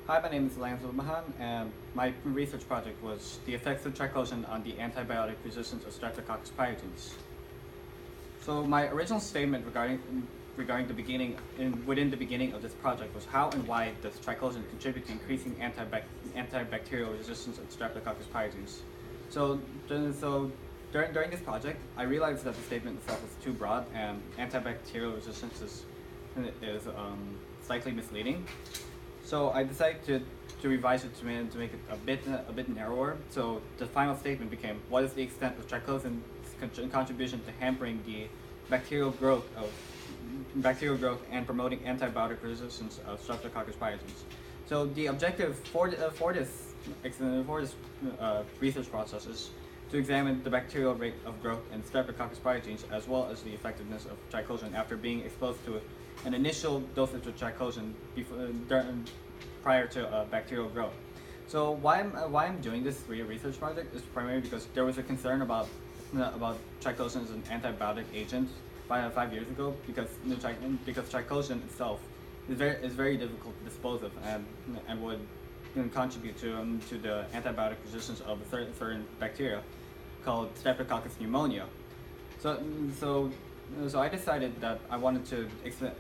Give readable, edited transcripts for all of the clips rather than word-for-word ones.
Hi, my name is Lumahan, and my research project was the effects of triclosan on the antibiotic resistance of Streptococcus pyogenes. So my original statement regarding the within the beginning of this project was how and why does triclosan contribute to increasing antibacterial resistance of Streptococcus pyogenes. During this project, I realized that the statement itself was too broad and antibacterial resistance is slightly misleading. So I decided to revise it to make it a bit narrower. So the final statement became: what is the extent of triclosan's contribution to hampering the bacterial growth and promoting antibiotic resistance of Streptococcus pyogenes? So the objective for this research process is to examine the bacterial rate of growth in Streptococcus pyogenes as well as the effectiveness of triclosan after being exposed to an initial dosage of triclosan prior to bacterial growth. So why I'm doing this research project is primarily because there was a concern about triclosan as an antibiotic agent 5 years ago because triclosan itself is very difficult to dispose of and would contribute to the antibiotic resistance of a certain bacteria called Streptococcus pneumonia. So I decided that I wanted to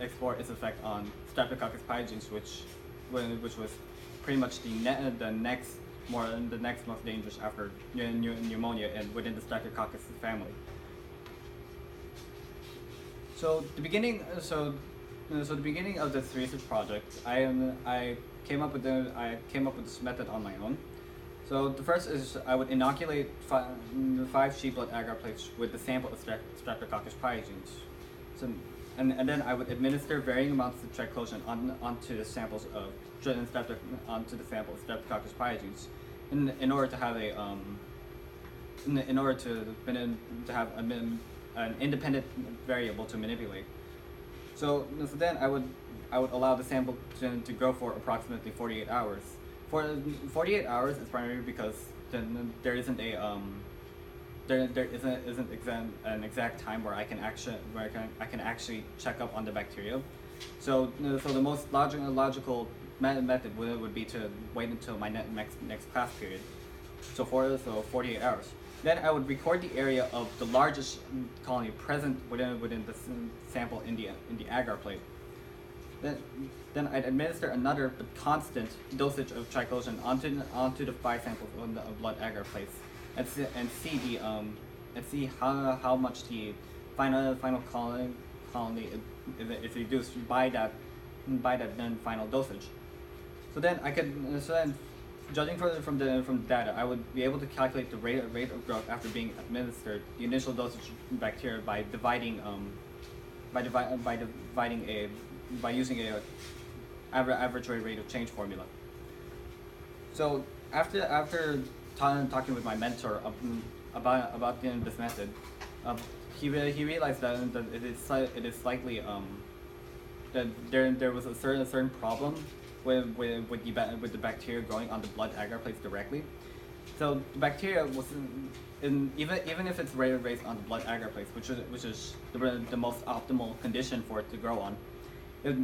explore its effect on Streptococcus pyogenes, which was pretty much the next most dangerous after pneumonia and within the Streptococcus family. So the beginning of this research project, I came up with this method on my own. So the first is I would inoculate five sheep blood agar plates with the sample of Streptococcus pyogenes. So, and then I would administer varying amounts of triclosan onto the sample of Streptococcus pyogenes in order to have an independent variable to manipulate. So then I would allow the sample to grow for approximately 48 hours. For 48 hours is primarily because there isn't an exact time where I can actually check up on the bacteria. So the most logical method would be to wait until my next class period. So 48 hours. Then I would record the area of the largest colony present within the sample in the agar plate. Then I'd administer another but constant dosage of triclosan onto the 5 samples of blood agar plates and see how much the final colony is reduced by that then final dosage. So then judging from the data, I would be able to calculate the rate of growth after being administered the initial dosage of bacteria by using a average rate of change formula. So after talking with my mentor about this method, he realized that it is slightly that there was a certain problem with the bacteria growing on the blood agar plates directly. So the bacteria was even if it's raised on the blood agar plates, which is the most optimal condition for it to grow on, it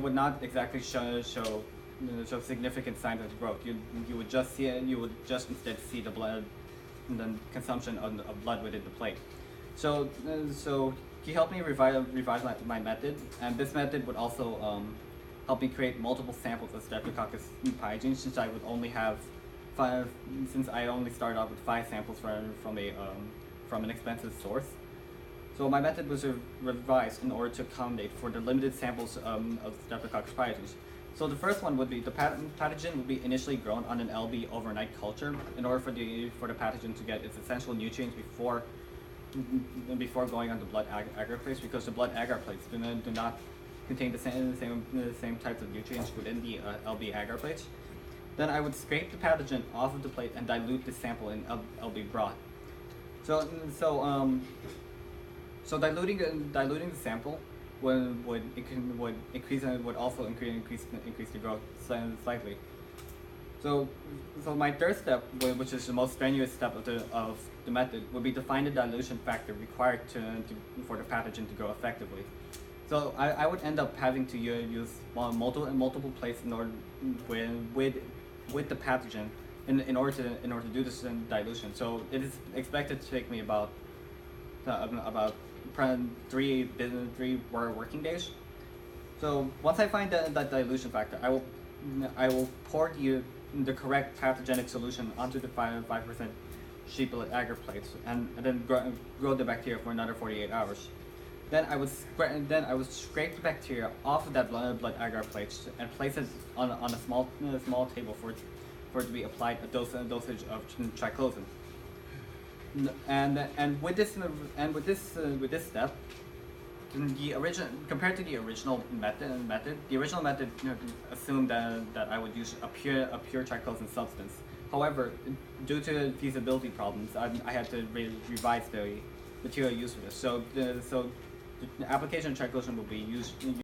would not exactly show significant signs of growth. You would just instead see the blood and then consumption of blood within the plate. So he helped me revise my method, and this method would also help me create multiple samples of Streptococcus pyogenes since I only started off with 5 samples from an expensive source. So my method was revised in order to accommodate for the limited samples of Streptococcus pyogenes. So the first one would be the pathogen would be initially grown on an LB overnight culture in order for the pathogen to get its essential nutrients before going on the blood agar plates, because the blood agar plates do not contain the same types of nutrients within the LB agar plates. Then I would scrape the pathogen off of the plate and dilute the sample in LB broth. So diluting the sample would also increase the growth slightly. So my third step, which is the most strenuous step of the method, would be to find the dilution factor required for the pathogen to grow effectively. So I would end up having to use multiple plates in order with the pathogen in order to do this dilution. So it is expected to take me about three working days. So once I find that dilution factor, I will pour the correct pathogenic solution onto the 5% sheep blood agar plates, and then grow the bacteria for another 48 hours. Then I would scrape the bacteria off of that blood agar plates and place it on a small table for it to be applied a dosage of triclosan. And with this step, the original compared to the original method, the original method assumed that I would use a pure triclosan substance. However, due to feasibility problems, I had to revise the material used for this. So the application of triclosan will be used